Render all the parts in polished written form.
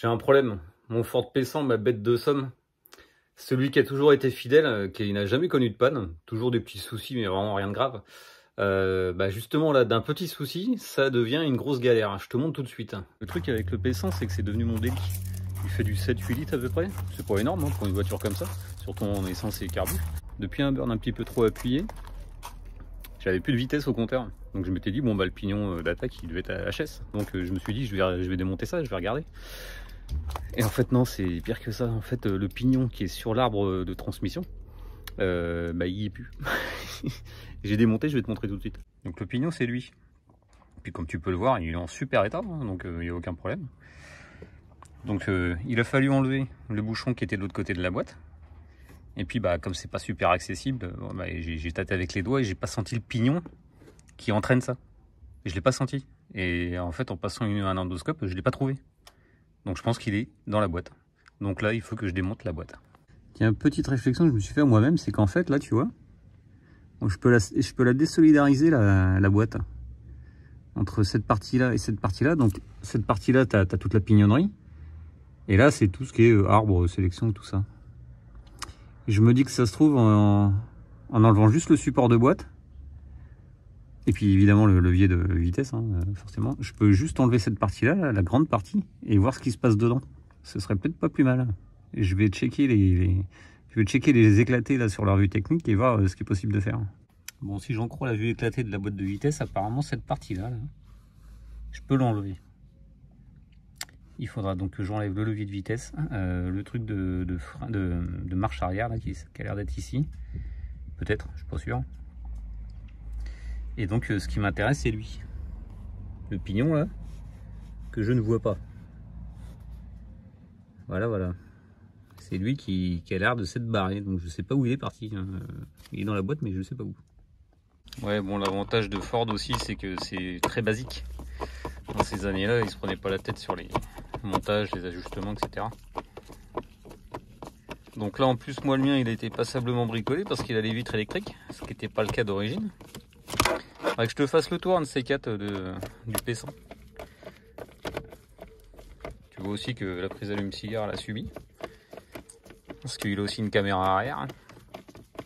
J'ai un problème. Mon Ford P100, ma bête de somme, celui qui a toujours été fidèle, qui n'a jamais connu de panne, toujours des petits soucis, mais vraiment rien de grave. Justement là, d'un petit souci, ça devient une grosse galère. Je te montre tout de suite. Le truc avec le P100, c'est que c'est devenu mon délit. Il fait du 7-8 litres à peu près. C'est pas énorme hein, pour une voiture comme ça, surtout en essence et carbu. Depuis un burn un petit peu trop appuyé, j'avais plus de vitesse au compteur. Donc je m'étais dit, bon bah le pignon d'attaque il devait être à HS. Donc je me suis dit, je vais démonter ça, je vais regarder. Et en fait non, c'est pire que ça. En fait le pignon qui est sur l'arbre de transmission, il y est plus. J'ai démonté, je vais te montrer tout de suite. Donc le pignon c'est lui. Puis comme tu peux le voir, il est en super état, hein, donc il n'y a aucun problème. Donc il a fallu enlever le bouchon qui était de l'autre côté de la boîte. Et puis comme c'est pas super accessible, j'ai tâté avec les doigts et j'ai pas senti le pignon qui entraîne ça. Et je l'ai pas senti. Et en fait en passant un endoscope, je l'ai pas trouvé. Donc je pense qu'il est dans la boîte. Donc là il faut que je démonte la boîte. Tiens, petite réflexion que je me suis fait à moi-même, c'est qu'en fait là tu vois, je peux la désolidariser la boîte. Entre cette partie-là et cette partie-là. Donc cette partie-là, tu as toute la pignonnerie. Et là, c'est tout ce qui est arbre, sélection, tout ça. Et je me dis que ça se trouve en enlevant juste le support de boîte. Et puis évidemment le levier de vitesse, hein, forcément. Je peux juste enlever cette partie-là, la grande partie, et voir ce qui se passe dedans. Ce serait peut-être pas plus mal. Et je vais checker les éclatés là sur leur vue technique et voir ce qui est possible de faire. Bon, si j'en crois la vue éclatée de la boîte de vitesse, apparemment cette partie-là, je peux l'enlever. Il faudra donc que j'enlève le levier de vitesse, le truc de marche arrière là, qui a l'air d'être ici. Peut-être, je suis pas sûr. Et donc ce qui m'intéresse, c'est lui. Le pignon là, que je ne vois pas. Voilà. C'est lui qui a l'air de s'être barré. Donc je sais pas où il est parti. Hein. Il est dans la boîte, mais je sais pas où. Ouais, bon, l'avantage de Ford aussi, c'est que c'est très basique. Dans ces années-là, ils se prenaient pas la tête sur les montages, les ajustements, etc. Donc là, en plus, moi, le mien, il a été passablement bricolé parce qu'il a les vitres électriques, ce qui n'était pas le cas d'origine. Faudrait que je te fasse le tour, un de ces quatre du P100. Tu vois aussi que la prise allume-cigare l'a subi. Parce qu'il a aussi une caméra arrière.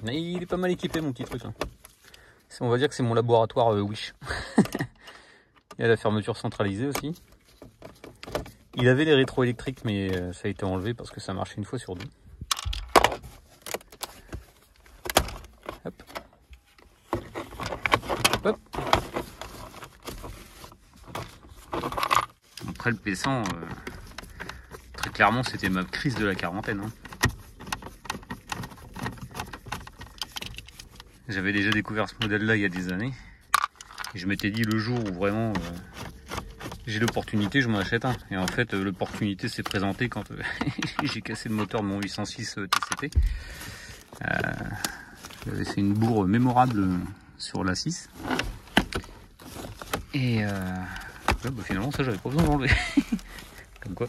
Mais il est pas mal équipé, mon petit truc. Hein. On va dire que c'est mon laboratoire Wish. Il y a la fermeture centralisée aussi. Il avait les rétroélectriques, mais ça a été enlevé parce que ça marchait une fois sur deux. Hop. Hop. Après le P100, très clairement, c'était ma crise de la quarantaine. Hein. J'avais déjà découvert ce modèle-là il y a des années. Et je m'étais dit le jour où vraiment j'ai l'opportunité, je m'en achète un. Et en fait, l'opportunité s'est présentée quand j'ai cassé le moteur de mon 806 TCT. J'avais fait une bourre mémorable sur la 6. Et finalement, ça, j'avais pas besoin d'enlever. Comme quoi.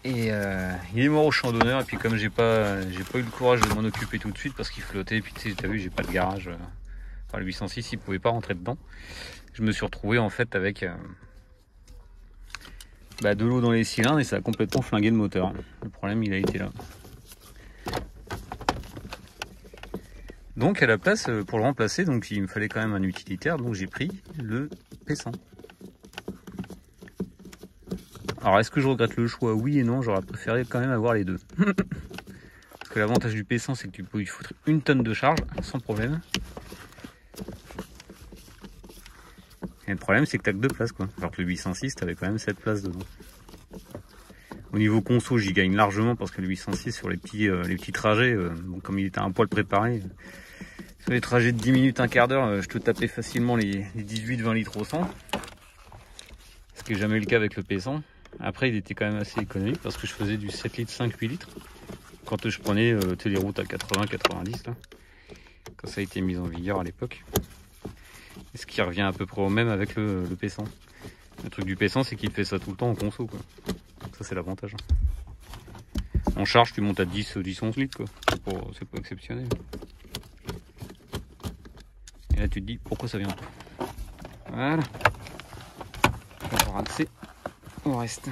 Et il est mort au champ d'honneur. Et puis comme j'ai pas eu le courage de m'en occuper tout de suite parce qu'il flottait. Et puis tu sais, t'as vu, j'ai pas de garage. Enfin, le 806, il pouvait pas rentrer dedans. Je me suis retrouvé en fait avec de l'eau dans les cylindres et ça a complètement flingué le moteur. Le problème, il a été là. Donc à la place, pour le remplacer, donc il me fallait quand même un utilitaire. Donc j'ai pris le P100. Alors est-ce que je regrette le choix? Oui et non, j'aurais préféré quand même avoir les deux. Parce que l'avantage du P100, c'est que tu peux y foutre une tonne de charge sans problème. Et le problème, c'est que tu n'as que 2 places, quoi. Alors que le 806, tu avais quand même 7 places dedans. Au niveau conso, j'y gagne largement parce que le 806, sur les petits trajets, comme il était un poil préparé, sur les trajets de 10 minutes, un quart d'heure, je te tapais facilement les 18-20 litres au 100. Ce qui n'est jamais le cas avec le P100. Après, il était quand même assez économique parce que je faisais du 7 litres, 5-8 litres. Quand je prenais les routes à 80-90, là, quand ça a été mis en vigueur à l'époque. Ce qui revient à peu près au même avec le P100. Le truc du P100, c'est qu'il fait ça tout le temps en conso, quoi. Donc ça, c'est l'avantage. En charge, tu montes à 10-11 litres, quoi. C'est pas exceptionnel. Et là, tu te dis, pourquoi ça vient pas? Voilà. On va rater au reste.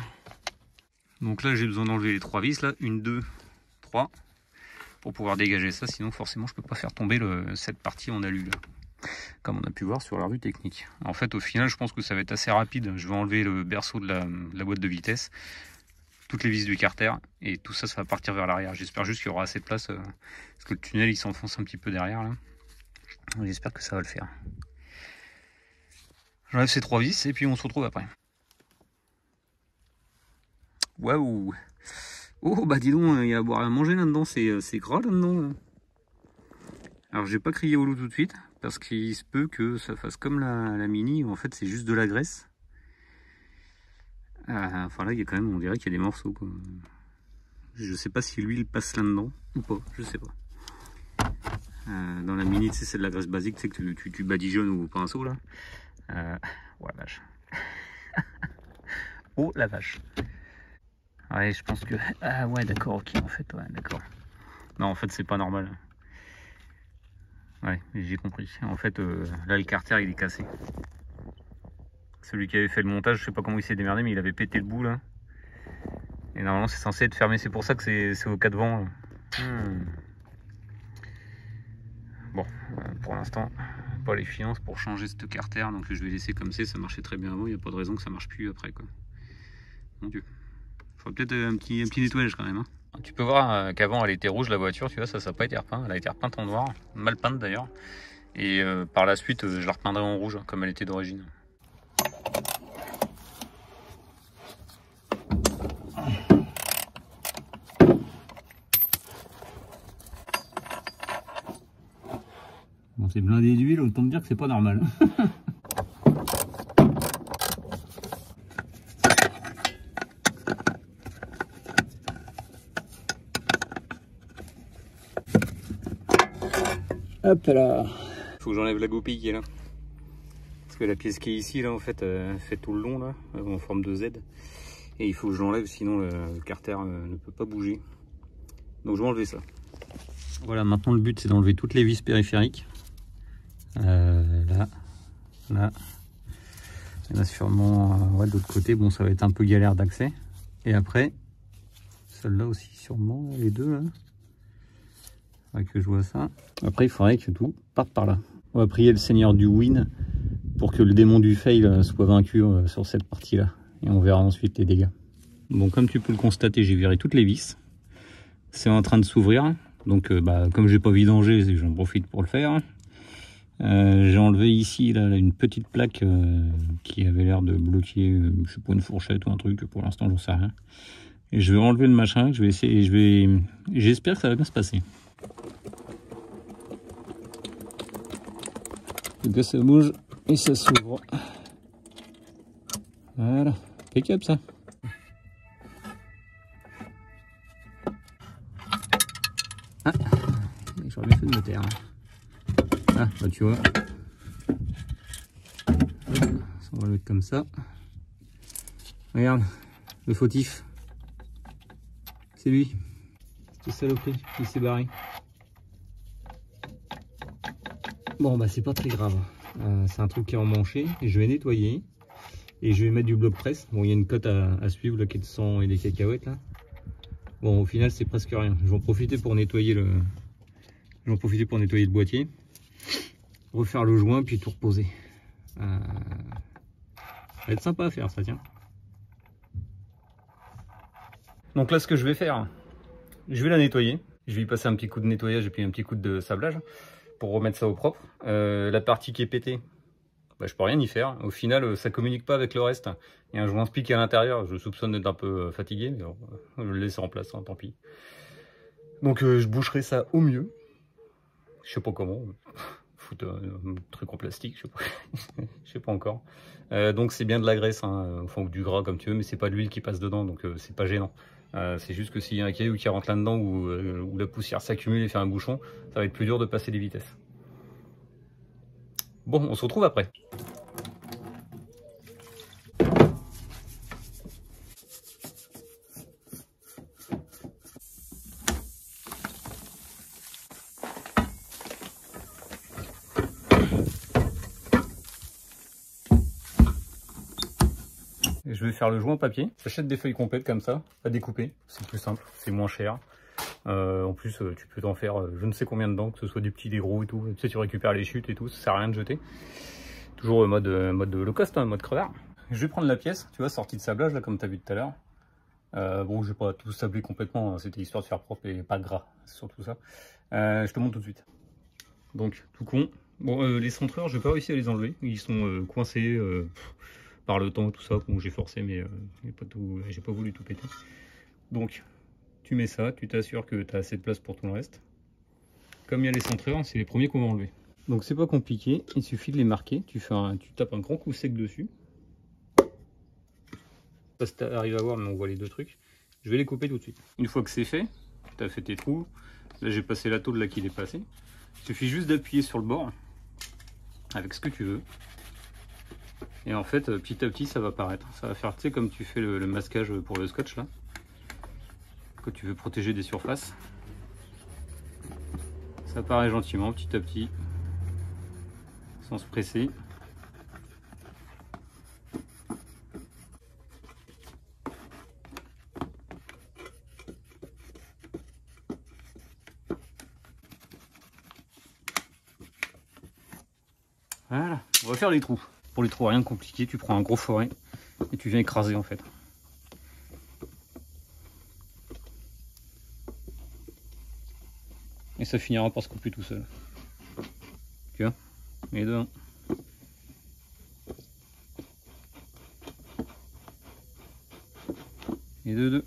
Donc là j'ai besoin d'enlever les 3 vis, là, 1, 2, 3, pour pouvoir dégager ça, sinon forcément je peux pas faire tomber cette partie en alu là, comme on a pu voir sur la revue technique. En fait au final je pense que ça va être assez rapide, je vais enlever le berceau de la boîte de vitesse, toutes les vis du carter, et tout ça, ça va partir vers l'arrière. J'espère juste qu'il y aura assez de place, parce que le tunnel il s'enfonce un petit peu derrière là. J'espère que ça va le faire. J'enlève ces 3 vis et puis on se retrouve après. Waouh! Oh bah dis donc, il y a à boire et à manger là-dedans, c'est gras là-dedans. Alors j'ai pas crié au loup tout de suite, parce qu'il se peut que ça fasse comme la Mini, où en fait c'est juste de la graisse. Enfin là il y a quand même, on dirait qu'il y a des morceaux quoi. Je sais pas si l'huile passe là-dedans ou pas, je sais pas. Dans la Mini, tu sais, c'est de la graisse basique, tu sais, que tu badigeonnes au pinceau là. Oh la vache. Oh la vache. Ouais, je pense que... Ah ouais, d'accord, ok, en fait, ouais, d'accord. Non, en fait, c'est pas normal. Ouais, j'ai compris. En fait, là, le carter, il est cassé. Celui qui avait fait le montage, je sais pas comment il s'est démerdé, mais il avait pété le bout, là. Et normalement, c'est censé être fermé. C'est pour ça que c'est au cas de vent. Bon, pour l'instant, pas les finances pour changer ce carter, donc je vais laisser comme c'est. Ça marchait très bien avant, il n'y a pas de raison que ça marche plus après, quoi. Mon Dieu. Faudrait peut-être un petit nettoyage quand même. Hein. Tu peux voir qu'avant elle était rouge la voiture, tu vois, ça n'a pas été repeint. Elle a été repeinte en noir, mal peinte d'ailleurs. Et par la suite, je la repeindrai en rouge, comme elle était d'origine. Bon, c'est blindé d'huile, autant me dire que c'est pas normal. Hop là. Faut que j'enlève la goupille qui est là. Parce que la pièce qui est ici, là, en fait, fait tout le long, là, en forme de Z. Et il faut que je l'enlève, sinon le carter ne peut pas bouger. Donc je vais enlever ça. Voilà, maintenant le but c'est d'enlever toutes les vis périphériques. Là, là. Il y en a sûrement ouais, de l'autre côté. Bon, ça va être un peu galère d'accès. Et après, celle-là aussi sûrement, les deux là. Faudrait que je vois ça. Après, il faudrait que tout parte par là. On va prier le Seigneur du Win pour que le démon du fail soit vaincu sur cette partie-là. Et on verra ensuite les dégâts. Bon, comme tu peux le constater, j'ai viré toutes les vis. C'est en train de s'ouvrir. Donc, comme j'ai pas vidangé, j'en profite pour le faire. J'ai enlevé ici là, une petite plaque qui avait l'air de bloquer, je sais pas, une fourchette ou un truc. Pour l'instant, j'en sais rien. Et je vais enlever le machin. Je vais essayer. J'espère que ça va bien se passer. Que ça bouge et ça s'ouvre. Voilà, impeccable ça. Ah, j'aurais bien fait de me taire. Ah, bah tu vois. On va le mettre comme ça. Regarde, le fautif. C'est lui. C'est saloperie, il s'est barré. Bon bah c'est pas très grave, c'est un truc qui est emmanché et je vais nettoyer et je vais mettre du bloc presse. Bon, il y a une cote à suivre là qui est de sang et des cacahuètes là. Bon, au final c'est presque rien. Je vais en profiter pour nettoyer le boîtier, refaire le joint puis tout reposer. Ça va être sympa à faire ça, tiens. Donc là ce que je vais faire, je vais la nettoyer. Je vais y passer un petit coup de nettoyage et puis un petit coup de sablage pour remettre ça au propre. La partie qui est pétée, bah, je peux rien y faire. Au final, ça communique pas avec le reste. Il y a un joint spic à l'intérieur. Je soupçonne d'être un peu fatigué, mais bon, je le laisse en place, hein, tant pis. Donc je boucherai ça au mieux. Je sais pas comment. Foutre un truc en plastique, je sais pas, je sais pas encore. Donc c'est bien de la graisse, hein, enfin, ou du gras comme tu veux, mais c'est pas de l'huile qui passe dedans, donc c'est pas gênant. C'est juste que s'il y a un caillou qui rentre là-dedans ou la poussière s'accumule et fait un bouchon, ça va être plus dur de passer les vitesses. Bon, on se retrouve après. Je je vais faire le joint en papier. J'achète des feuilles complètes comme ça, à découper. C'est plus simple, c'est moins cher. En plus, tu peux t'en faire je ne sais combien dedans, que ce soit des petits, des gros et tout. Tu sais, tu récupères les chutes et tout, ça sert à rien de jeter. Toujours mode low cost, hein, mode crevard. Je vais prendre la pièce, tu vois, sortie de sablage, là, comme tu as vu tout à l'heure. Bon, je vais pas tout sabler complètement, hein, c'était histoire de faire propre et pas gras, c'est surtout ça. Je te montre tout de suite. Donc, tout con. Bon, les centreurs, je n'ai pas réussi à les enlever. Ils sont coincés par le temps et tout ça. Bon, j'ai forcé, mais j'ai pas voulu tout péter. Donc, tu mets ça, tu t'assures que tu as assez de place pour tout le reste. Comme il y a les centreurs, c'est les premiers qu'on va enlever. Donc, c'est pas compliqué, il suffit de les marquer. Tu tapes un grand coup sec dessus. Ça, si tu arrives à voir, mais on voit les deux trucs. Je vais les couper tout de suite. Une fois que c'est fait, tu as fait tes trous. Là, j'ai passé la tôle là qui est dépassée. Il suffit juste d'appuyer sur le bord avec ce que tu veux. Et en fait, petit à petit, ça va apparaître. Ça va faire, tu sais, comme tu fais le masquage pour le scotch là. Quand tu veux protéger des surfaces. Ça apparaît gentiment, petit à petit, sans se presser. Voilà, on va faire les trous. Pour les trous, rien de compliqué, tu prends un gros forêt et tu viens écraser en fait. Et ça finira par se couper tout seul. Tu vois, et deux. Et deux.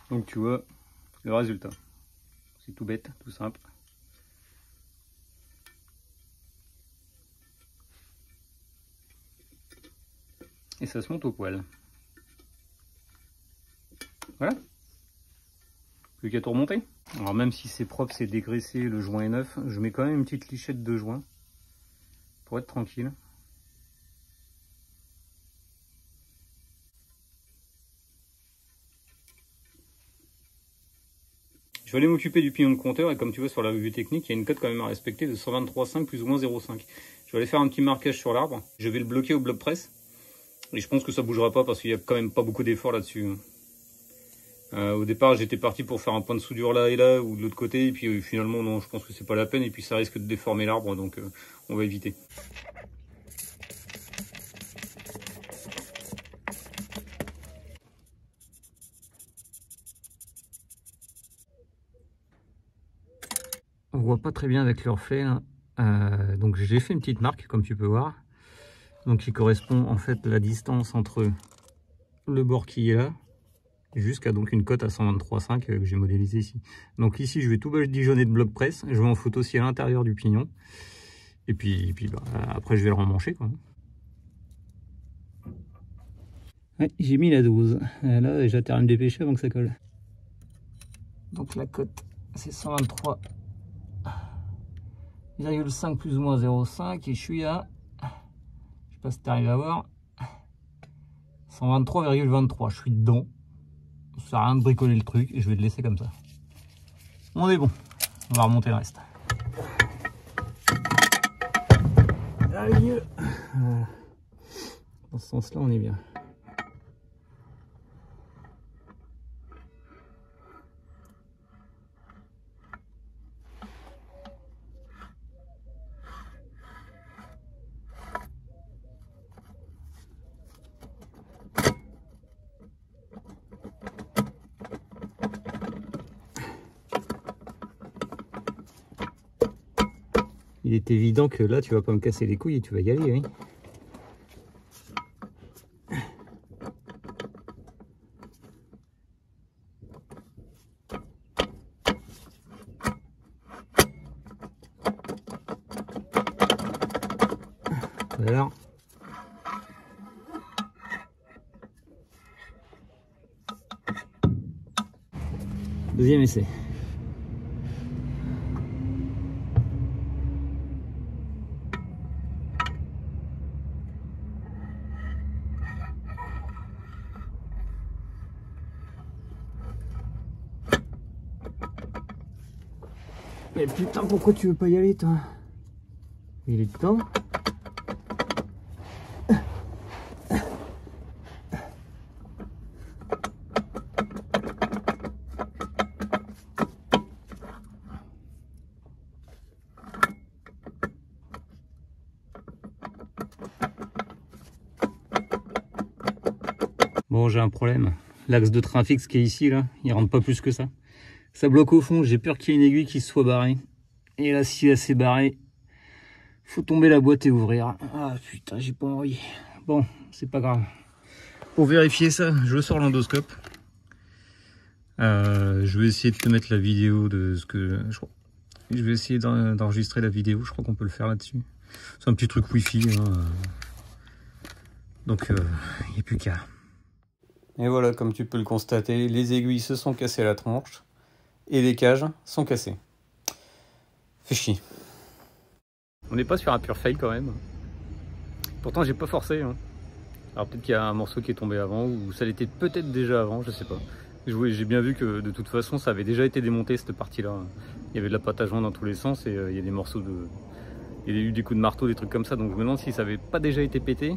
Donc tu vois le résultat. C'est tout bête, tout simple. Et ça se monte au poil. Voilà. Plus qu'à tout remonter. Alors même si c'est propre, c'est dégraissé, le joint est neuf, je mets quand même une petite lichette de joint pour être tranquille. Je vais aller m'occuper du pignon de compteur et comme tu vois sur la revue technique, il y a une cote quand même à respecter de 123,5 plus ou moins 0,5. Je vais aller faire un petit marquage sur l'arbre. Je vais le bloquer au bloc presse. Et je pense que ça bougera pas parce qu'il n'y a quand même pas beaucoup d'efforts là-dessus. Au départ, j'étais parti pour faire un point de soudure là et là ou de l'autre côté. Et puis finalement, non, je pense que c'est pas la peine. Et puis ça risque de déformer l'arbre, donc on va éviter. On voit pas très bien avec le reflet là. Donc j'ai fait une petite marque comme tu peux voir. Donc qui correspond en fait la distance entre le bord qui est là jusqu'à donc une cote à 123,5 que j'ai modélisé ici. Donc ici je vais tout badigeonner de bloc presse. Je vais en foutre aussi à l'intérieur du pignon. Et puis bah, après je vais le remancher quoi. Ouais, j'ai mis la dose. Là j'ai intérêt à me dépêcher avant que ça colle. Donc la cote c'est 123,5 plus ou moins 0,5 et je suis à, je sais pas si tu arrives à voir, 123,23. Je suis dedans. Ça sert à rien de bricoler le truc et je vais le laisser comme ça. On est bon. On va remonter le reste. Allez, voilà. Dans ce sens-là, on est bien. Il est évident que là, tu vas pas me casser les couilles et tu vas y aller, oui. Alors. Deuxième essai. Mais putain, pourquoi tu veux pas y aller, toi? Il est temps. Bon, j'ai un problème. L'axe de train fixe qui est ici, là, il rentre pas plus que ça. Ça bloque au fond, j'ai peur qu'il y ait une aiguille qui se soit barrée. Et là, si elle s'est barrée, faut tomber la boîte et ouvrir. Ah putain, j'ai pas envie. Bon, c'est pas grave. Pour vérifier ça, je sors l'endoscope. Je vais essayer de te mettre la vidéo de ce que... Je vais essayer d'enregistrer la vidéo, je crois qu'on peut le faire là-dessus. C'est un petit truc wifi. Hein. Donc, il n'y a plus qu'à. Et voilà, comme tu peux le constater, les aiguilles se sont cassées à la tranche. Et les cages sont cassées. Fait chier. On n'est pas sur un pur fail quand même. Pourtant j'ai pas forcé. Hein. Alors peut-être qu'il y a un morceau qui est tombé avant, ou ça l'était peut-être déjà avant, je sais pas. J'ai bien vu que de toute façon ça avait déjà été démonté cette partie-là. Il y avait de la pâte à joint dans tous les sens et il y a des morceaux de... Il y a eu des coups de marteau, des trucs comme ça, donc je me demande si ça avait pas déjà été pété.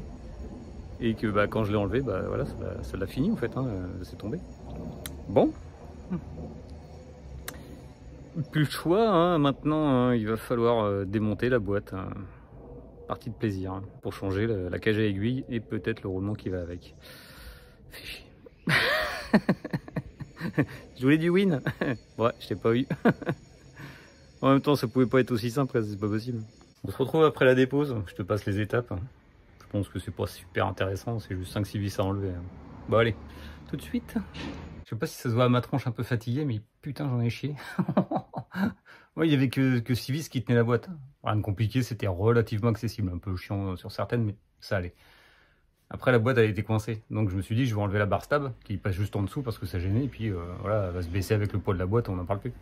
Et que bah, quand je l'ai enlevé, bah, voilà, ça l'a fini en fait, hein, c'est tombé. Bon. Plus le choix, hein. Maintenant hein, il va falloir démonter la boîte. Hein. Partie de plaisir, hein, pour changer la cage à aiguille et peut-être le roulement qui va avec. Fais chier. Je voulais du win. Ouais, je t'ai pas eu. En même temps, ça pouvait pas être aussi simple, c'est pas possible. On se retrouve après la dépose, je te passe les étapes. Je pense que c'est pas super intéressant, c'est juste 5-6 vis à enlever. Bon allez, tout de suite. Je sais pas si ça se voit à ma tronche un peu fatiguée, mais putain j'en ai chié. Ouais, il y avait que 6 vis qui tenaient la boîte. Rien de compliqué, c'était relativement accessible. Un peu chiant sur certaines, mais ça allait. Après, la boîte elle était coincée. Donc je me suis dit, je vais enlever la barre stab qui passe juste en dessous parce que ça gênait. Et puis voilà, elle va se baisser avec le poids de la boîte, on n'en parle plus.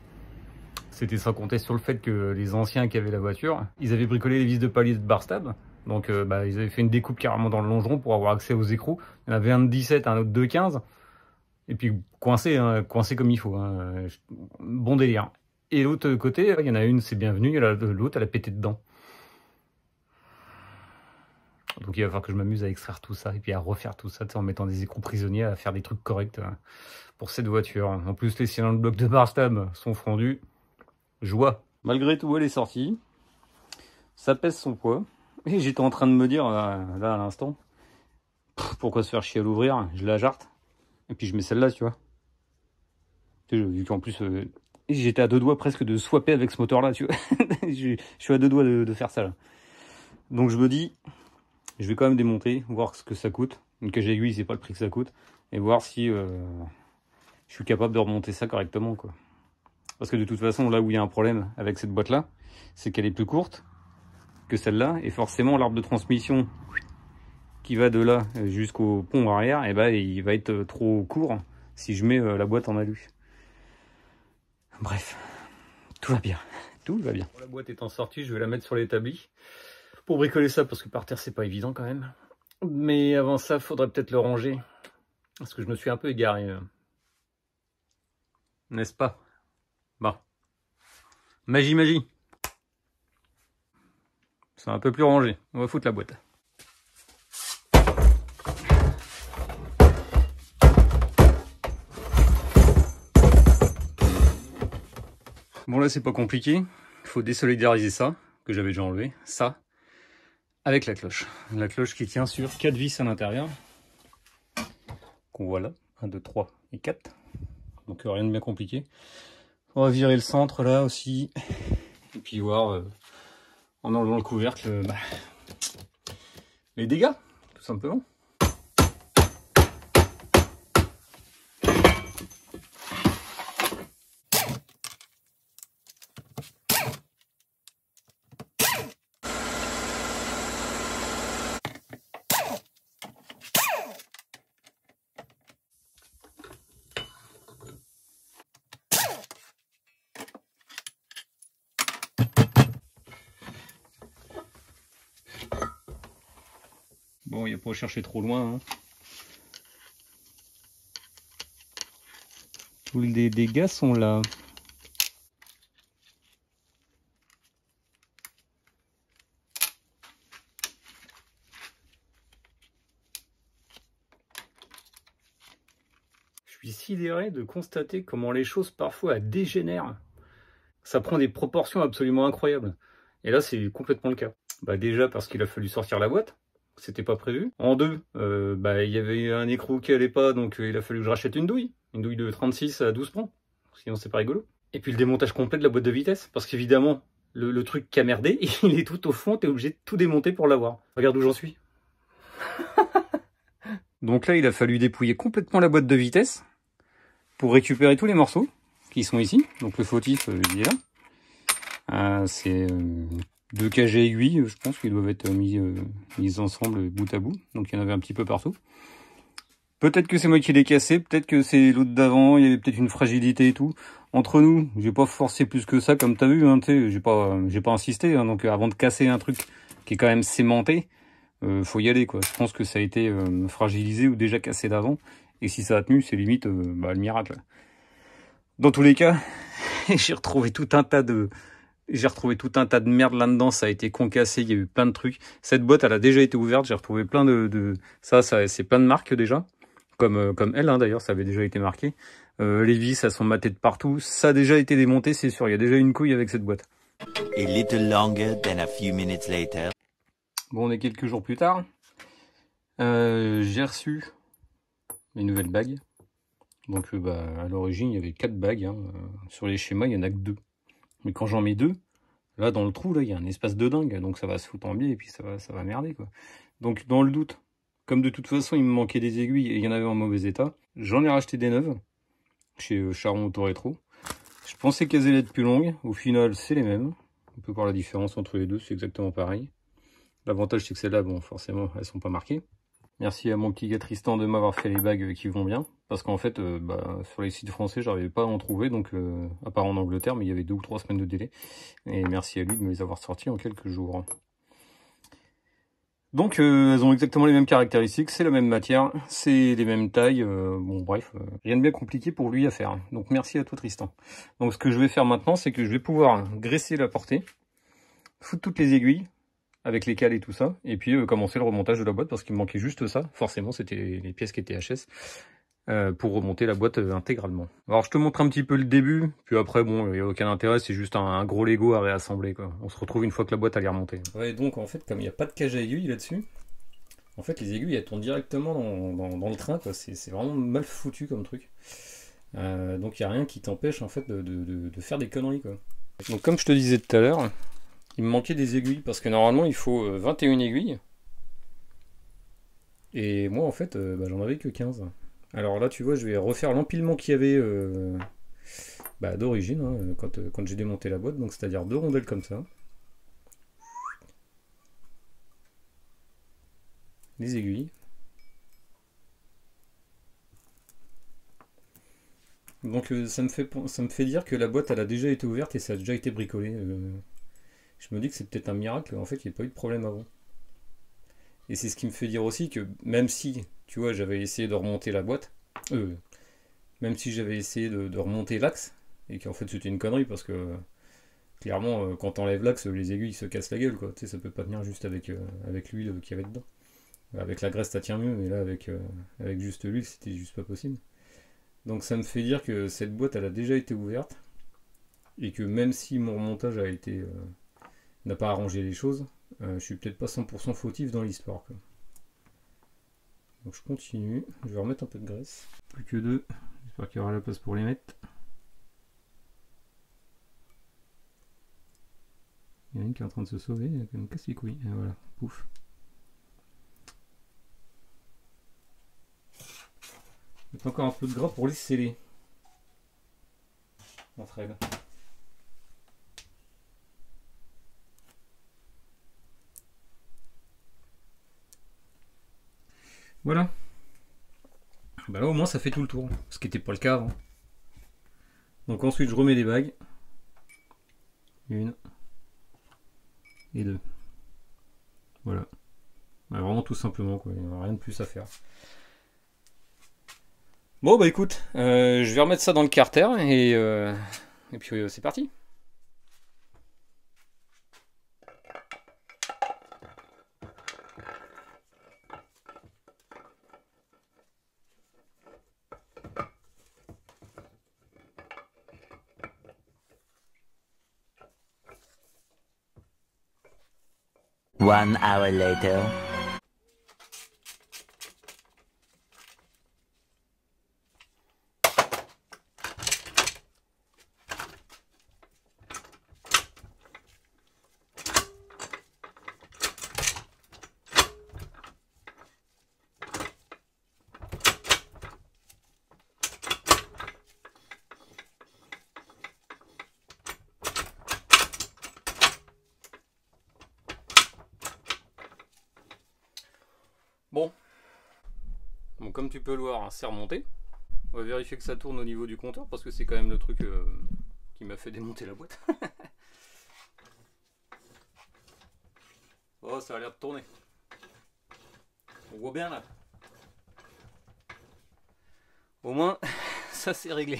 C'était sans compter sur le fait que les anciens qui avaient la voiture, ils avaient bricolé les vis de palier de barre stab. Donc bah, ils avaient fait une découpe carrément dans le longeron pour avoir accès aux écrous. Il y en avait un de 17, un autre de 15. Et puis coincé, hein, coincé comme il faut. Hein. Bon délire. Et l'autre côté, il y en a une, c'est bienvenu, l'autre, elle a pété dedans. Donc il va falloir que je m'amuse à extraire tout ça et puis à refaire tout ça en mettant des écrous prisonniers, à faire des trucs corrects pour cette voiture. En plus, les cylindres de bloc de barre stab sont fondus. Joie. Malgré tout, elle est sortie. Ça pèse son poids. Et j'étais en train de me dire, là à l'instant, pourquoi se faire chier à l'ouvrir? Je la jarte. Et puis je mets celle-là, tu vois. Vu qu'en plus... j'étais à deux doigts presque de swapper avec ce moteur là, tu vois. Je suis à deux doigts de faire ça là. Donc je me dis, je vais quand même démonter, voir ce que ça coûte. Une cage à aiguille, c'est pas le prix que ça coûte. Et voir si je suis capable de remonter ça correctement, quoi. Parce que de toute façon, là où il y a un problème avec cette boîte là, c'est qu'elle est plus courte que celle-là. Et forcément, l'arbre de transmission qui va de là jusqu'au pont arrière, et ben, il va être trop court si je mets la boîte en alu. Bref, tout va bien, tout va bien. La boîte étant sortie, je vais la mettre sur l'établi pour bricoler ça, parce que par terre c'est pas évident quand même. Mais avant ça, faudrait peut-être le ranger, parce que je me suis un peu égaré. N'est-ce pas? Bon. Magie, magie. C'est un peu plus rangé, on va foutre la boîte. Bon là c'est pas compliqué, il faut désolidariser ça, que j'avais déjà enlevé, ça, avec la cloche. La cloche qui tient sur 4 vis à l'intérieur, qu'on voit là, 1, 2, 3 et 4, donc rien de bien compliqué. On va virer le centre là aussi, et puis voir, en enlevant le couvercle, les dégâts, tout simplement. Bon, il n'y a pas à chercher trop loin. Hein. Tous les dégâts sont là. suis sidéré de constater comment les choses parfois dégénèrent. Ça prend des proportions absolument incroyables. Et là, c'est complètement le cas. Bah déjà parce qu'il a fallu sortir la boîte. C'était pas prévu. En deux, bah, il y avait un écrou qui allait pas, donc il a fallu que je rachète une douille. Une douille de 36 à 12 pans. Sinon, c'est pas rigolo. Et puis le démontage complet de la boîte de vitesse. Parce qu'évidemment, le truc qui a merdé, il est tout au fond, t'es obligé de tout démonter pour l'avoir. Regarde où j'en suis. Donc là, il a fallu dépouiller complètement la boîte de vitesse pour récupérer tous les morceaux qui sont ici. Donc le fautif, il est là. C'est 2 kg aiguilles, je pense, qui doivent être mis ensemble bout à bout. Donc il y en avait un petit peu partout. Peut-être que c'est moi qui l'ai cassé, peut-être que c'est l'autre d'avant, il y avait peut-être une fragilité et tout. Entre nous, j'ai pas forcé plus que ça, comme t'as vu, hein, j'ai pas insisté. Hein, donc avant de casser un truc qui est quand même sémenté, faut y aller, quoi. Je pense que ça a été fragilisé ou déjà cassé d'avant. Et si ça a tenu, c'est limite le miracle. Dans tous les cas, j'ai retrouvé tout un tas de merde là-dedans. Ça a été concassé, il y a eu plein de trucs. Cette boîte, elle a déjà été ouverte. J'ai retrouvé plein ça c'est plein de marques déjà. Comme elle, hein, d'ailleurs, ça avait déjà été marqué. Les vis, elles sont matées de partout. Ça a déjà été démonté, c'est sûr. Il y a déjà une couille avec cette boîte. A little longer than a few minutes later. Bon, on est quelques jours plus tard. J'ai reçu mes nouvelles bagues. Donc, à l'origine, il y avait 4 bagues. Hein. Sur les schémas, il n'y en a que 2. Mais quand j'en mets 2, là, dans le trou, là, il y a un espace de dingue. Donc, ça va se foutre en biais et puis ça va merder, quoi. Donc, dans le doute, comme de toute façon, il me manquait des aiguilles et il y en avait en mauvais état, j'en ai racheté des neuves chez Charon Auto Rétro. Je pensais qu'elles allaient être plus longues. Au final, c'est les mêmes. On peut voir la différence entre les deux, c'est exactement pareil. L'avantage, c'est que celles-là, bon, forcément, elles sont pas marquées. Merci à mon petit gars Tristan de m'avoir fait les bagues qui vont bien. Parce qu'en fait, sur les sites français, j'arrivais pas à en trouver. Donc, à part en Angleterre, mais il y avait 2 ou 3 semaines de délai. Et merci à lui de me les avoir sortis en quelques jours. Donc, elles ont exactement les mêmes caractéristiques. C'est la même matière, c'est les mêmes tailles. Bon, bref, rien de bien compliqué pour lui à faire. Donc, merci à toi Tristan. Donc, ce que je vais faire maintenant, c'est que je vais pouvoir graisser la portée, foutre toutes les aiguilles, avec les cales et tout ça, et puis commencer le remontage de la boîte parce qu'il me manquait juste ça. Forcément, c'était les pièces qui étaient HS pour remonter la boîte intégralement. Alors, je te montre un petit peu le début, puis après, bon, il n'y a aucun intérêt, c'est juste un gros Lego à réassembler, quoi. On se retrouve une fois que la boîte elle est remontée. Ouais, donc en fait, comme il n'y a pas de cage à aiguilles là-dessus, en fait, les aiguilles elles tournent directement dans le train, quoi. C'est vraiment mal foutu comme truc. Donc il n'y a rien qui t'empêche en fait de faire des conneries, quoi. Donc comme je te disais tout à l'heure, il me manquait des aiguilles parce que normalement il faut 21 aiguilles. Et moi en fait j'en avais que 15. Alors là tu vois je vais refaire l'empilement qu'il y avait d'origine hein, quand j'ai démonté la boîte. Donc c'est-à-dire 2 rondelles comme ça. Les aiguilles. Donc ça me fait dire que la boîte elle a déjà été ouverte et ça a déjà été bricolé. Je me dis que c'est peut-être un miracle, en fait il n'y a pas eu de problème avant. Et c'est ce qui me fait dire aussi que même si, tu vois, j'avais essayé de remonter la boîte, même si j'avais essayé de remonter l'axe, et qu'en fait c'était une connerie parce que clairement quand t'enlèves l'axe, les aiguilles se cassent la gueule, quoi. Tu sais, ça peut pas tenir juste avec l'huile qu'il y avait dedans. Avec la graisse ça tient mieux, mais là avec juste l'huile c'était juste pas possible. Donc ça me fait dire que cette boîte elle a déjà été ouverte, et que même si mon remontage a été n'a pas arrangé les choses, je suis peut-être pas 100% fautif dans l'histoire. Donc je continue, je vais remettre un peu de graisse. Plus que 2, j'espère qu'il y aura la place pour les mettre. Il y en a une qui est en train de se sauver, elle me casse les couilles, et voilà, pouf. Mettre encore un peu de gras pour les sceller entre elles. Voilà. Bah là au moins ça fait tout le tour, ce qui n'était pas le cas avant. Donc ensuite je remets les bagues. 1 et 2. Voilà. Bah, vraiment tout simplement quoi, il n'y a rien de plus à faire. Bon bah écoute, je vais remettre ça dans le carter et puis c'est parti. 1 hour later. Bon, comme tu peux le voir, hein, c'est remonté. On va vérifier que ça tourne au niveau du compteur parce que c'est quand même le truc qui m'a fait démonter la boîte. Oh, ça a l'air de tourner. On voit bien là. Au moins, ça c'est réglé.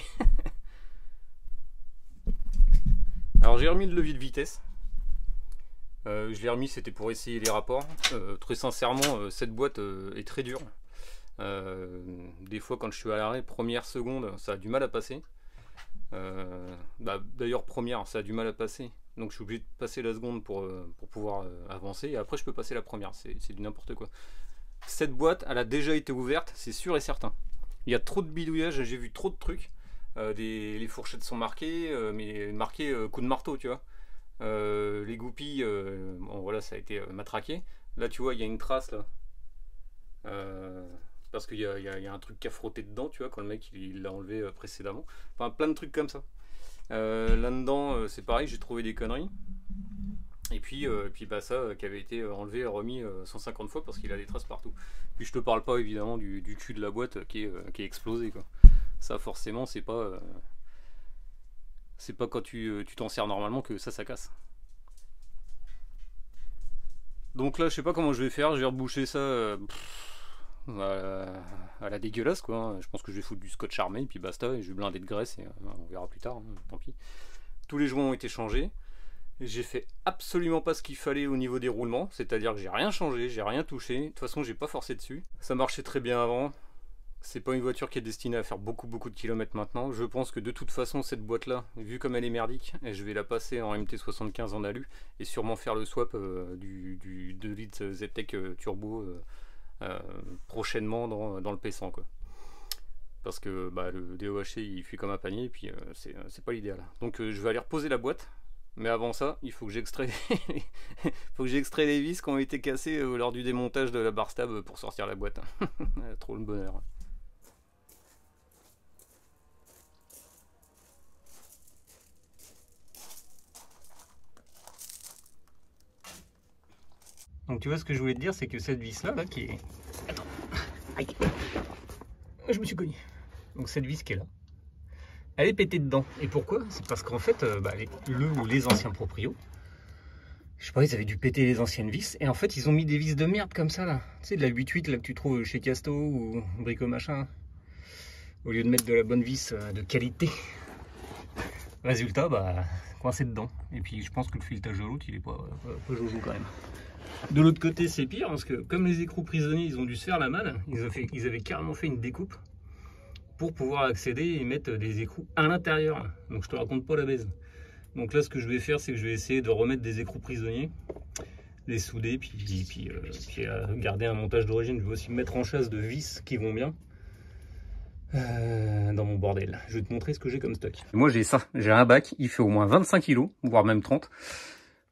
Alors j'ai remis le levier de vitesse. Je l'ai remis, c'était pour essayer les rapports. Très sincèrement, cette boîte est très dure. Des fois quand je suis à l'arrêt, première seconde, ça a du mal à passer. D'ailleurs première, ça a du mal à passer. Donc je suis obligé de passer la seconde pour pouvoir avancer. Et après je peux passer la première, c'est du n'importe quoi. Cette boîte, elle a déjà été ouverte, c'est sûr et certain. Il y a trop de bidouillage, j'ai vu trop de trucs. Les fourchettes sont marquées, mais marquées coup de marteau, tu vois. Les goupilles, bon voilà, ça a été matraqué. Là tu vois, il y a une trace là. Parce qu'il y a un truc qui a frotté dedans, tu vois, quand le mec il l'a enlevé précédemment. Enfin, plein de trucs comme ça. Là-dedans, c'est pareil, j'ai trouvé des conneries. Et puis ça qui avait été enlevé et remis 150 fois parce qu'il a des traces partout. Puis je te parle pas évidemment du cul de la boîte qui est explosé, quoi. Ça forcément c'est pas quand tu t'en sers normalement que ça casse. Donc là je sais pas comment je vais faire, je vais reboucher ça à la dégueulasse, quoi. Je pense que je vais foutre du scotch armé et puis basta, et je vais blinder de graisse et on verra plus tard, hein, tant pis. Tous les joints ont été changés. J'ai fait absolument pas ce qu'il fallait au niveau des roulements, c'est-à-dire que j'ai rien changé, j'ai rien touché. De toute façon, j'ai pas forcé dessus. Ça marchait très bien avant. C'est pas une voiture qui est destinée à faire beaucoup de kilomètres maintenant. Je pense que de toute façon, cette boîte-là, vu comme elle est merdique, je vais la passer en MT75 en alu et sûrement faire le swap du 2 litres ZTEC Turbo prochainement dans le P100, quoi. Parce que le DOHC il fuit comme un panier et puis c'est pas l'idéal. Donc je vais aller reposer la boîte. Mais avant ça, il faut que j'extrais les vis qui ont été cassées lors du démontage de la barre stab pour sortir la boîte. Trop le bonheur. Donc tu vois, ce que je voulais te dire, c'est que cette vis là qui est... Attends. Aïe. Je me suis cogné. Donc cette vis qui est là, elle est pétée dedans. Et pourquoi? C'est parce qu'en fait, les anciens proprios, je sais pas, ils avaient dû péter les anciennes vis. Et en fait, ils ont mis des vis de merde comme ça, là. Tu sais, de la 8-8 là, que tu trouves chez Casto ou Brico Machin. Au lieu de mettre de la bonne vis de qualité. Résultat, coincé dedans. Et puis, je pense que le filetage de l'autre, il est pas jojo quand même. De l'autre côté, c'est pire, parce que comme les écrous prisonniers, ils ont dû se faire la malle, ils avaient carrément fait une découpe pour pouvoir accéder et mettre des écrous à l'intérieur. Donc je te raconte pas la baise. Donc là ce que je vais faire, c'est que je vais essayer de remettre des écrous prisonniers, les souder, puis garder un montage d'origine. Je vais aussi me mettre en chasse de vis qui vont bien dans mon bordel. Je vais te montrer ce que j'ai comme stock. Moi j'ai ça, j'ai un bac, il fait au moins 25 kg, voire même 30,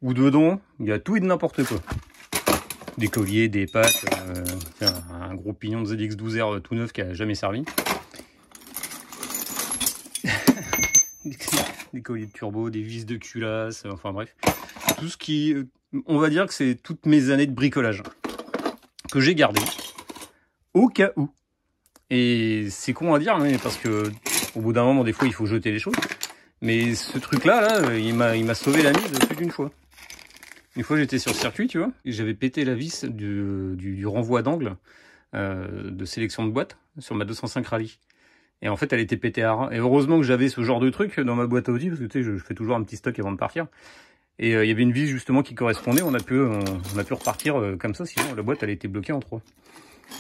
où dedans il y a tout et de n'importe quoi. Des colliers, des packs, un gros pignon de ZX12R tout neuf qui a jamais servi. Des colliers de turbo, des vis de culasse, enfin bref. Tout ce qui... On va dire que c'est toutes mes années de bricolage que j'ai gardé au cas où. Et c'est con à dire, mais parce que au bout d'un moment, des fois, il faut jeter les choses. Mais ce truc-là, il m'a sauvé la mise plus d'une fois. Une fois, j'étais sur le circuit, tu vois, et j'avais pété la vis du renvoi d'angle de sélection de boîte sur ma 205 Rallye. Et en fait, elle était pétée à ras. Et heureusement que j'avais ce genre de truc dans ma boîte à outils, parce que tu sais, je fais toujours un petit stock avant de partir. Et il y avait une vis justement qui correspondait. On a pu repartir comme ça, sinon la boîte elle était bloquée en 3.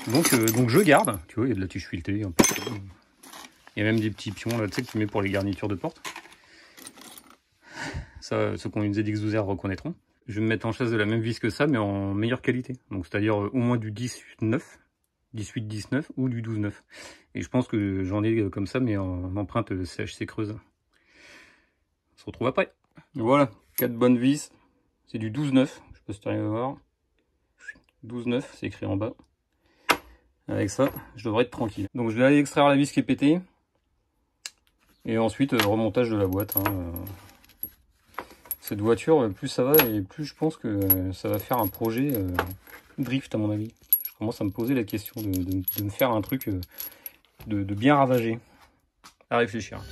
Donc je garde. Tu vois, il y a de la tige filetée. Il y a même des petits pions là, tu sais, que tu mets pour les garnitures de porte. Ça, ceux qui ont une ZX12R reconnaîtront. je vais me mettre en chasse de la même vis que ça, mais en meilleure qualité. Donc c'est-à-dire au moins du 18-9, 18-19 ou du 12-9. Et je pense que j'en ai comme ça, mais en empreinte CHC creuse. On se retrouve après. Voilà, 4 bonnes vis. C'est du 12-9, je sais pas si tu arrives à voir. 12-9, c'est écrit en bas. Avec ça, je devrais être tranquille. Donc je vais aller extraire la vis qui est pétée. Et ensuite, remontage de la boîte. Hein. Cette voiture, plus ça va et plus je pense que ça va faire un projet drift à mon avis. Je commence à me poser la question de me faire un truc de bien ravagé. À réfléchir.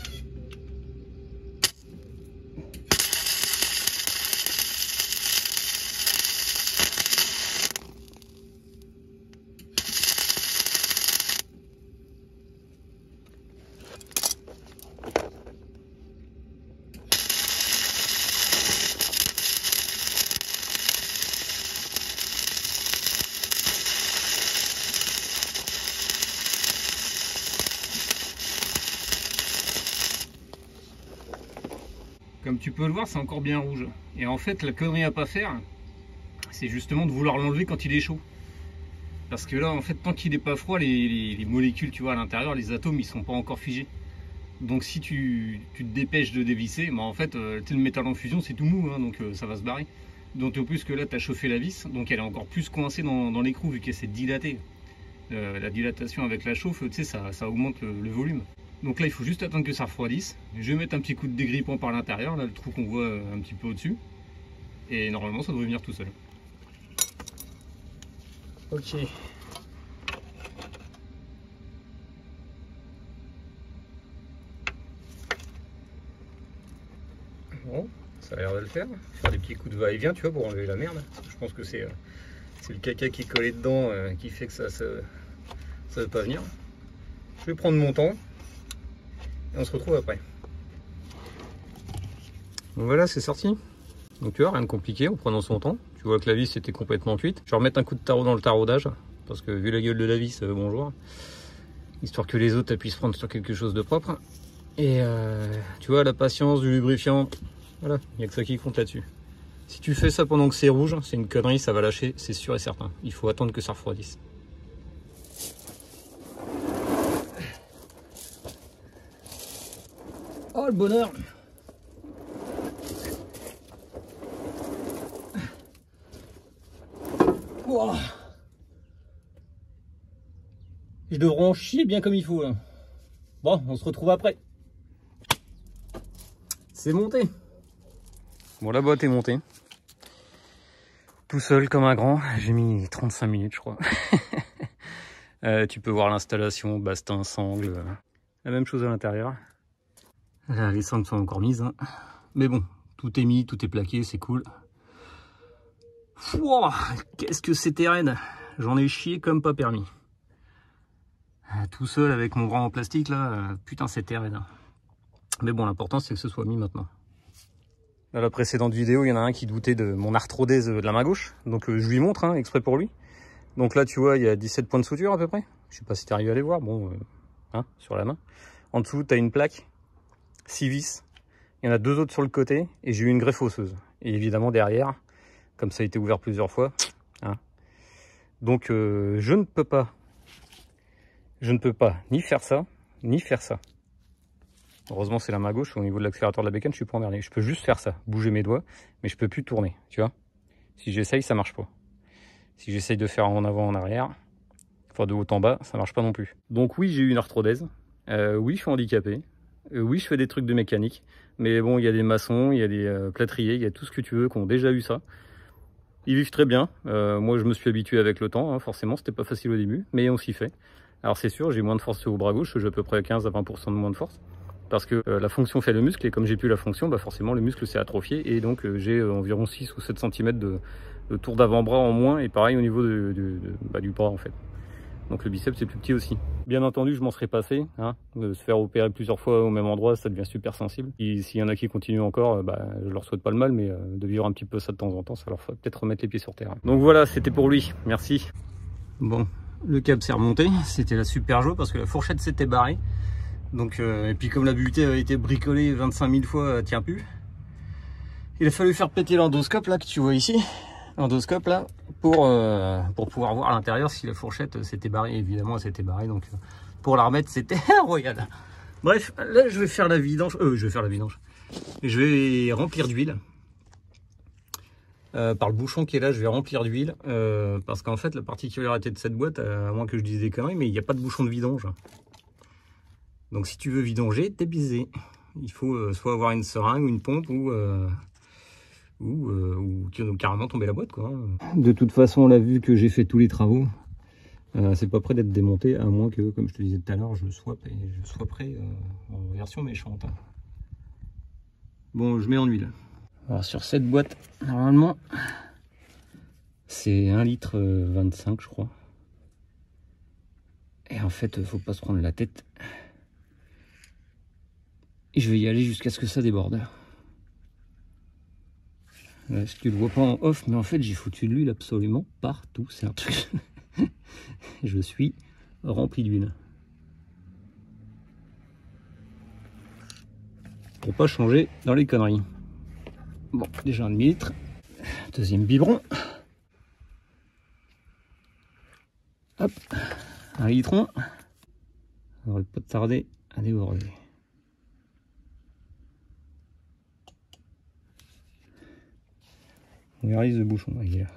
Comme tu peux le voir, c'est encore bien rouge. Et en fait, la connerie à pas faire, c'est justement de vouloir l'enlever quand il est chaud. Parce que là, en fait, tant qu'il n'est pas froid, les molécules, tu vois, à l'intérieur, les atomes, ils sont pas encore figés. Donc si tu te dépêches de dévisser, bah en fait, le métal en fusion, c'est tout mou, hein, donc ça va se barrer. D'autant plus que là, tu as chauffé la vis, donc elle est encore plus coincée dans l'écrou, vu qu'elle s'est dilatée. La dilatation avec la chauffe, tu sais, ça augmente le volume. Donc là, il faut juste attendre que ça refroidisse. Je vais mettre un petit coup de dégrippant par l'intérieur, là, le trou qu'on voit un petit peu au-dessus. Et normalement, ça devrait venir tout seul. Ok. Bon, ça a l'air de le faire. Faire des petits coups de va-et-vient, tu vois, pour enlever la merde. Je pense que c'est le caca qui est collé dedans qui fait que ça veut pas venir. Je vais prendre mon temps. Et on se retrouve après. Donc voilà, c'est sorti. Donc tu vois, rien de compliqué en prenant son temps. Tu vois que la vis était complètement cuite. Je vais remettre un coup de tarot dans le taraudage. Parce que vu la gueule de la vis, bonjour. Histoire que les autres puissent prendre sur quelque chose de propre. Et tu vois, la patience du lubrifiant. Voilà, il n'y a que ça qui compte là-dessus. Si tu fais ça pendant que c'est rouge, c'est une connerie, ça va lâcher, c'est sûr et certain. Il faut attendre que ça refroidisse. Oh le bonheur! Wow. Je devrais en chier bien comme il faut là. Bon, on se retrouve après. C'est monté. Bon, la boîte est montée. Tout seul comme un grand. J'ai mis 35 minutes je crois. Tu peux voir l'installation, bastin, sangle. La même chose à l'intérieur. Les sangles sont encore mises. Hein. Mais bon, tout est mis, tout est plaqué, c'est cool. Qu'est-ce que c'était raide. J'en ai chié comme pas permis. Tout seul avec mon bras en plastique là, putain c'était raide. Mais bon, l'important c'est que ce soit mis maintenant. Dans la précédente vidéo, il y en a un qui doutait de mon arthrodèse de la main gauche. Donc je lui montre, hein, exprès pour lui. Donc là tu vois, il y a 17 points de suture à peu près. Je sais pas si tu arrives à les voir, bon, hein, sur la main. En dessous, tu as une plaque, 6 vis. Il y en a 2 autres sur le côté et j'ai eu une greffe osseuse. Et évidemment derrière, comme ça a été ouvert plusieurs fois. Hein. Donc je ne peux pas ni faire ça, ni faire ça. Heureusement c'est la main gauche, au niveau de l'accélérateur de la bécane, je suis pas emmerdé. Je peux juste faire ça, bouger mes doigts, mais je peux plus tourner, tu vois. Si j'essaye, ça marche pas. Si j'essaye de faire en avant, en arrière, enfin de haut en bas, ça marche pas non plus. Donc oui, j'ai eu une arthrodèse. Oui, je suis handicapé. Oui, je fais des trucs de mécanique. Mais bon, il y a des maçons, il y a des plâtriers, il y a tout ce que tu veux qui ont déjà eu ça. Ils vivent très bien. Moi, je me suis habitué avec le temps. Hein. Forcément, c'était pas facile au début, mais on s'y fait. Alors c'est sûr, j'ai moins de force au bras gauche. J'ai à peu près 15 à 20% de moins de force. Parce que la fonction fait le muscle. Et comme j'ai plus la fonction, bah forcément, le muscle s'est atrophié. Et donc, j'ai environ 6 ou 7 cm de tour d'avant-bras en moins. Et pareil au niveau du bras, en fait. Donc le biceps c'est plus petit aussi. Bien entendu, je m'en serais passé. Hein, de se faire opérer plusieurs fois au même endroit, ça devient super sensible. S'il y en a qui continuent encore, je leur souhaite pas le mal, mais de vivre un petit peu ça de temps en temps, ça leur ferait peut-être remettre les pieds sur terre. Donc voilà, c'était pour lui. Merci. Bon, le câble s'est remonté. C'était la super joie parce que la fourchette s'était barrée. Donc, et puis comme la butée a été bricolée 25 000 fois, elle tient plus. Il a fallu faire péter l'endoscope là que tu vois ici. L'endoscope là pour pouvoir voir à l'intérieur si la fourchette s'était barrée. Évidemment elle s'était barrée, donc pour la remettre c'était royal. Bref, là je vais faire la vidange. Je vais remplir d'huile. Par le bouchon qui est là, je vais remplir d'huile. Parce qu'en fait la particularité de cette boîte, à moins que je dise des conneries, mais il n'y a pas de bouchon de vidange. Donc si tu veux vidanger, t'es biaisé. Il faut soit avoir une seringue ou une pompe ou carrément tomber la boîte, quoi. De toute façon, on l'a vu que j'ai fait tous les travaux. C'est pas prêt d'être démonté, à moins que, comme je te disais tout à l'heure, je sois prêt en version méchante. Bon, je mets en huile. Alors sur cette boîte, normalement, c'est 1,25 litre, je crois. Et en fait, faut pas se prendre la tête. Et je vais y aller jusqu'à ce que ça déborde. Là, tu le vois pas en off, mais en fait j'ai foutu de l'huile absolument partout. C'est un truc. Je suis rempli d'huile. Pour pas changer dans les conneries. Bon, déjà 1,5 litre. Deuxième biberon. Hop, 1 litron. Ça aurait pas tardé à déborder. On réalise le bouchon, il est là.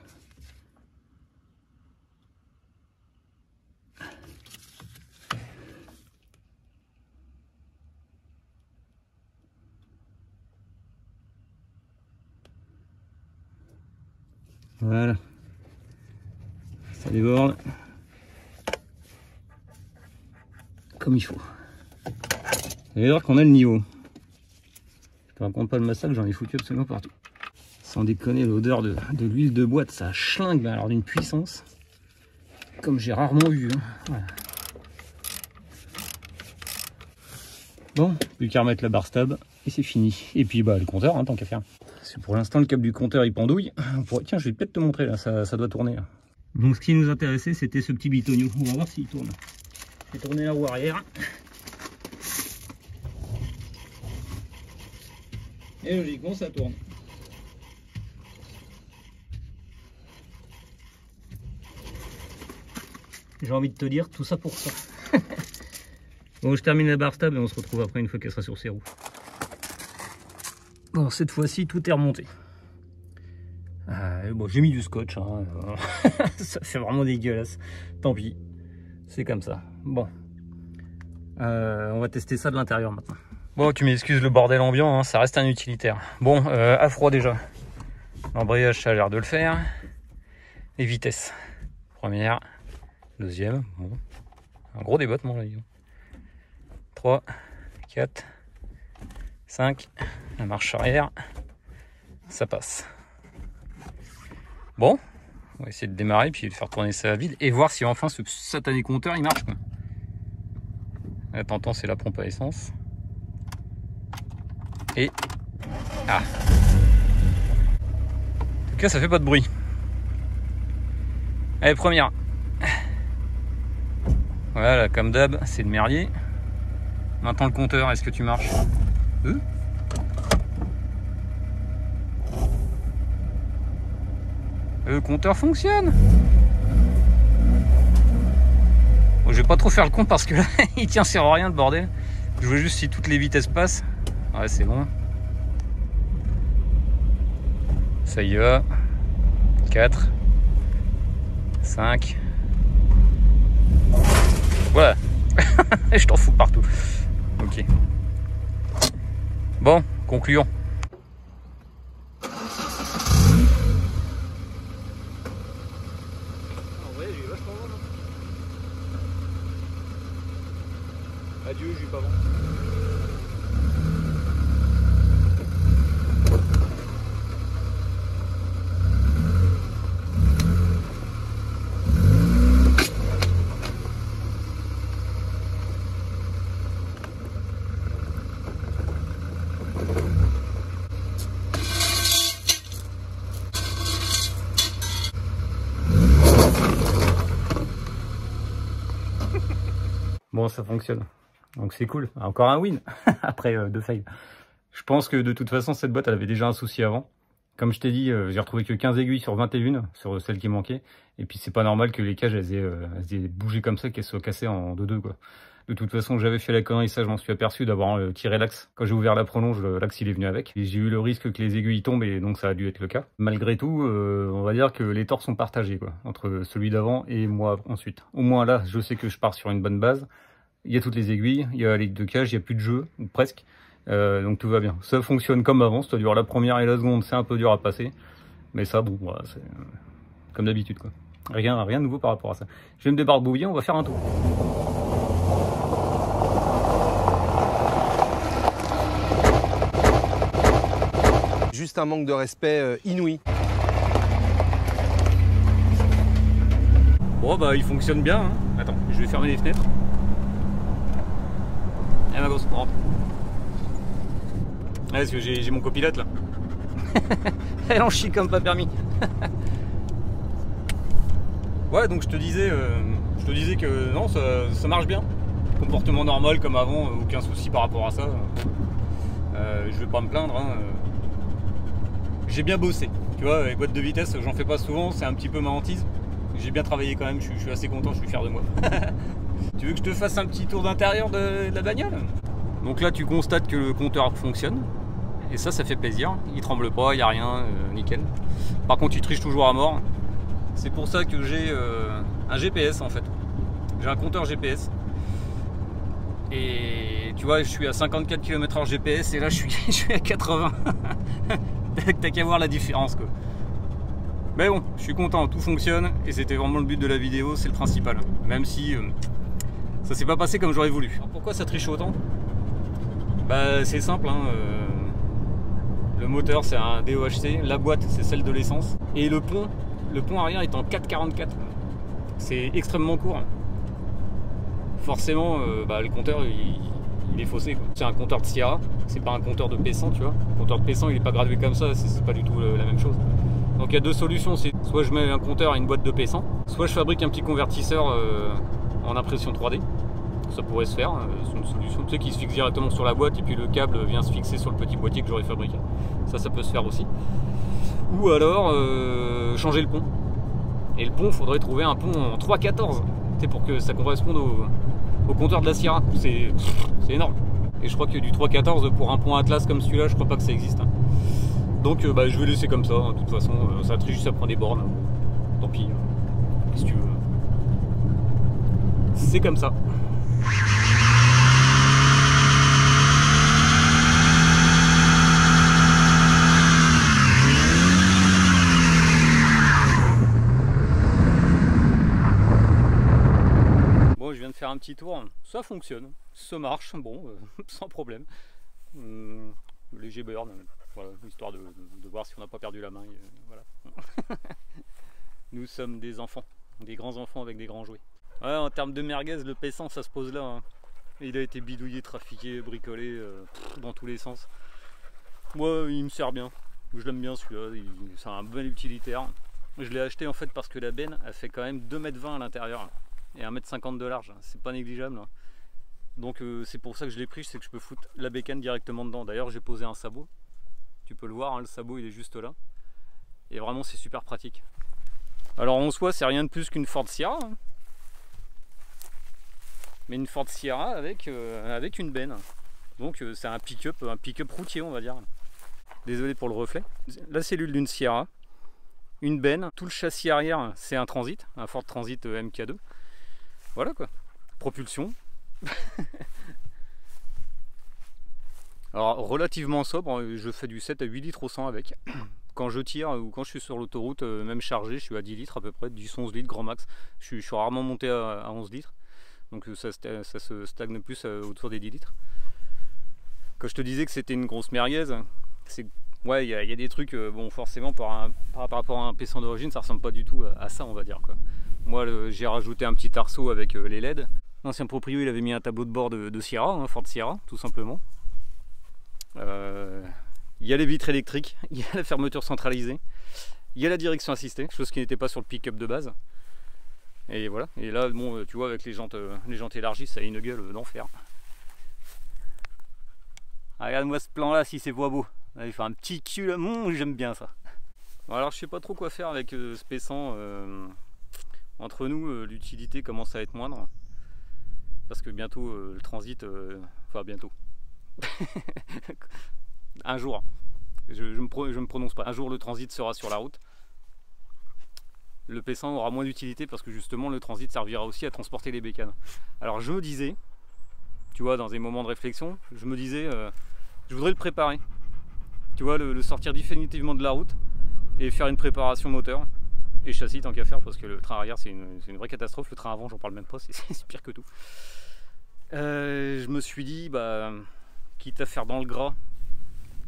Voilà. Ça déborde. Comme il faut. Ça veut dire qu'on a le niveau. Je te raconte pas le massacre, j'en ai foutu absolument partout. Sans déconner, l'odeur de l'huile de boîte, ça schlingue, mais alors d'une puissance comme j'ai rarement vu. Hein. Voilà. Bon, plus qu'à remettre la barre stab et c'est fini. Et puis bah le compteur, hein, tant qu'à faire. Parce que pour l'instant le câble du compteur il pendouille. Tiens, je vais peut-être te montrer là, ça doit tourner. Là. Donc ce qui nous intéressait, c'était ce petit bitonio. On va voir s'il tourne. Je vais tourner la roue arrière. Et logiquement ça tourne. J'ai envie de te dire tout ça pour ça. Bon, je termine la barre stable et on se retrouve après une fois qu'elle sera sur ses roues. Bon, cette fois-ci, tout est remonté. Bon, j'ai mis du scotch. Hein. Ça fait vraiment dégueulasse. Tant pis. C'est comme ça. Bon. On va tester ça de l'intérieur maintenant. Bon, tu m'excuses le bordel ambiant, hein, ça reste un utilitaire. Bon, à froid déjà. L'embrayage, ça a l'air de le faire. Les vitesses. Première. Deuxième, bon. Un gros débattement là. 3, 4, 5, la marche arrière, ça passe. Bon, on va essayer de démarrer puis de faire tourner ça à vide et voir si enfin ce satané compteur il marche. Là, t'entends, c'est la pompe à essence. Et ah, en tout cas ça fait pas de bruit. Allez, première. Voilà, comme d'hab, c'est le merdier. Maintenant le compteur, est-ce que tu marches? Le compteur fonctionne. Bon, je vais pas trop faire le con parce que là, il tient sert à rien le bordel. Je veux juste si toutes les vitesses passent. Ouais, c'est bon. Ça y va. 4, 5. Voilà. Je t'en fous partout. Ok. Bon, concluons. En vrai, j'ai eu vachement bon. Adieu, j'ai eu pas bon. Bon, ça fonctionne. Donc c'est cool. Encore un win après 2 fails. Je pense que de toute façon, cette boîte, elle avait déjà un souci avant. Comme je t'ai dit, j'ai retrouvé que 15 aiguilles sur 21, sur celles qui manquaient. Et puis c'est pas normal que les cages, elles aient bougé comme ça, qu'elles soient cassées en 2-2, quoi. De toute façon, j'avais fait la connerie, ça je m'en suis aperçu d'avoir tiré l'axe. Quand j'ai ouvert la prolonge, l'axe il est venu avec. Et j'ai eu le risque que les aiguilles tombent et donc ça a dû être le cas. Malgré tout, on va dire que les torts sont partagés, quoi, entre celui d'avant et moi ensuite. Au moins là, je sais que je pars sur une bonne base. Il y a toutes les aiguilles, il y a les deux cages, il n'y a plus de jeu, ou presque. Donc tout va bien. Ça fonctionne comme avant, c'est-à-dire la première et la seconde, c'est un peu dur à passer. Mais ça, bon, voilà, c'est comme d'habitude, quoi. Rien de nouveau par rapport à ça. Je vais me débarbouiller, on va faire un tour. Juste un manque de respect inouï. Bon bah il fonctionne bien, hein. Attends, je vais fermer les fenêtres. Eh ma grosse, rentre. Ouais, parce que j'ai mon copilote là. Elle en chie comme pas permis. Ouais, donc je te disais que non, ça marche bien. Comportement normal comme avant, aucun souci par rapport à ça. Je vais pas me plaindre, hein. J'ai bien bossé, tu vois, les boîtes de vitesse, j'en fais pas souvent, c'est un petit peu ma hantise. J'ai bien travaillé quand même, je suis assez content, je suis fier de moi. Tu veux que je te fasse un petit tour d'intérieur de la bagnole? Donc là, tu constates que le compteur fonctionne. Et ça fait plaisir. Il tremble pas, il n'y a rien, nickel. Par contre, il triche toujours à mort. C'est pour ça que j'ai un GPS en fait. J'ai un compteur GPS. Et tu vois, je suis à 54 km/h GPS et là, je suis à 80. T'as qu'à voir la différence, quoi. Mais bon, je suis content, tout fonctionne. Et c'était vraiment le but de la vidéo, c'est le principal. Même si ça s'est pas passé comme j'aurais voulu. Alors pourquoi ça triche autant? Bah c'est simple, hein, le moteur c'est un DOHC, la boîte c'est celle de l'essence, et le pont arrière est en 4,44. C'est extrêmement court. Forcément, le compteur il est faussé. C'est un compteur de Sierra, c'est pas un compteur de P100, tu vois. Le compteur de P100 il est pas gradué comme ça, c'est pas du tout la même chose. Donc il y a deux solutions, c'est soit je mets un compteur à une boîte de P100, soit je fabrique un petit convertisseur en impression 3D. Ça pourrait se faire, c'est une solution, tu sais, qui se fixe directement sur la boîte et puis le câble vient se fixer sur le petit boîtier que j'aurais fabriqué. Ça peut se faire aussi. Ou alors changer le pont. Et le pont, faudrait trouver un pont en 3,14, pour que ça corresponde au compteur de la Sierra. C'est énorme. Et je crois que du 3,14 pour un pont Atlas comme celui-là, je crois pas que ça existe. Hein. Donc je vais laisser comme ça, hein. De toute façon, ça triche, ça prend des bornes. Tant pis, qu'est-ce que tu veux. C'est comme ça. Bon, je viens de faire un petit tour, ça fonctionne, ça marche, bon, sans problème. Léger burn, voilà, histoire de voir si on n'a pas perdu la main, voilà. Nous sommes des enfants, des grands enfants avec des grands jouets. Ouais, en termes de merguez, le P100 ça se pose là, hein. Il a été bidouillé, trafiqué, bricolé dans tous les sens. Moi il me sert bien, je l'aime bien celui-là, c'est un bon utilitaire. Je l'ai acheté en fait parce que la benne elle fait quand même 2,20 m à l'intérieur et 1,50 m de large, c'est pas négligeable. Donc c'est pour ça que je l'ai pris, c'est que je peux foutre la bécane directement dedans. D'ailleurs j'ai posé un sabot, tu peux le voir, hein, le sabot il est juste là. Et vraiment c'est super pratique. Alors en soi c'est rien de plus qu'une Ford Sierra, hein. Mais une Ford Sierra avec une benne. Donc c'est un pick-up routier on va dire. Désolé pour le reflet. La cellule d'une Sierra, une benne, tout le châssis arrière c'est un Transit, un Ford Transit MK2. Voilà quoi. Propulsion. Alors relativement sobre, je fais du 7 à 8 litres au 100 avec. Quand je tire ou quand je suis sur l'autoroute, même chargé, je suis à 10 litres à peu près, 10-11 litres grand max. Je suis rarement monté à 11 litres. Donc ça se stagne plus autour des 10 litres. Quand je te disais que c'était une grosse merguez, c'est ouais, il y a des trucs, bon forcément par rapport à un P100 d'origine, ça ressemble pas du tout à ça on va dire quoi. Moi j'ai rajouté un petit arceau avec les LED. L'ancien proprio il avait mis un tableau de bord de Sierra, hein, Ford Sierra tout simplement. Il y a les vitres électriques, il y a la fermeture centralisée, il y a la direction assistée, chose qui n'était pas sur le pick-up de base. Et voilà, et là bon tu vois avec les jantes élargies ça a une gueule d'enfer. Regarde-moi ce plan là si c'est pas beau. Il fait un petit cul là, j'aime bien ça. Bon, alors je sais pas trop quoi faire avec ce P100. Entre nous, l'utilité commence à être moindre. Parce que bientôt le transit, enfin bientôt. Un jour, je me prononce pas. Un jour le transit sera sur la route. Le P100 aura moins d'utilité parce que justement le transit servira aussi à transporter les bécanes. Alors je me disais, tu vois, dans des moments de réflexion, je me disais, je voudrais le préparer. Tu vois, le sortir définitivement de la route et faire une préparation moteur et châssis tant qu'à faire, parce que le train arrière c'est une vraie catastrophe. Le train avant, j'en parle même pas, c'est pire que tout. Je me suis dit, bah, quitte à faire dans le gras,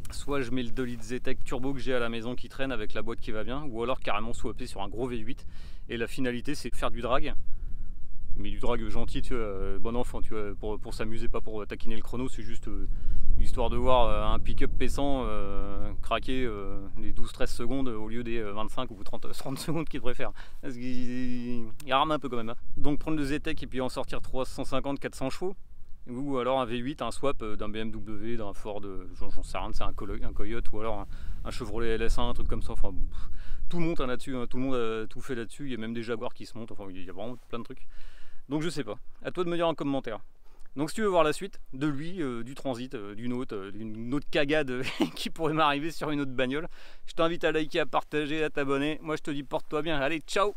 soit je mets le 2 litres Zetec turbo que j'ai à la maison qui traîne avec la boîte qui va bien, ou alors carrément swapper sur un gros V8. Et la finalité c'est de faire du drag, mais du drag gentil, tu vois, bon enfant, tu vois, pour s'amuser, pas pour taquiner le chrono. C'est juste histoire de voir un pick-up P100 craquer les 12-13 secondes au lieu des 25 ou 30 secondes qu'il devrait faire. Parce qu'il rame un peu quand même. Hein. Donc prendre le Zetec et puis en sortir 350-400 chevaux, ou alors un V8, un swap d'un BMW, d'un Ford, j'en sais rien, c'est un Coyote, ou alors un Chevrolet LS1, un truc comme ça. Enfin, tout monte hein, là-dessus, hein. Tout le monde a tout fait là-dessus. Il y a même des Jaguars qui se montent, enfin il y a vraiment plein de trucs. Donc je sais pas, à toi de me dire en commentaire. Donc si tu veux voir la suite de lui, du transit, d'une autre cagade qui pourrait m'arriver sur une autre bagnole, je t'invite à liker, à partager, à t'abonner. Moi je te dis porte-toi bien, allez ciao!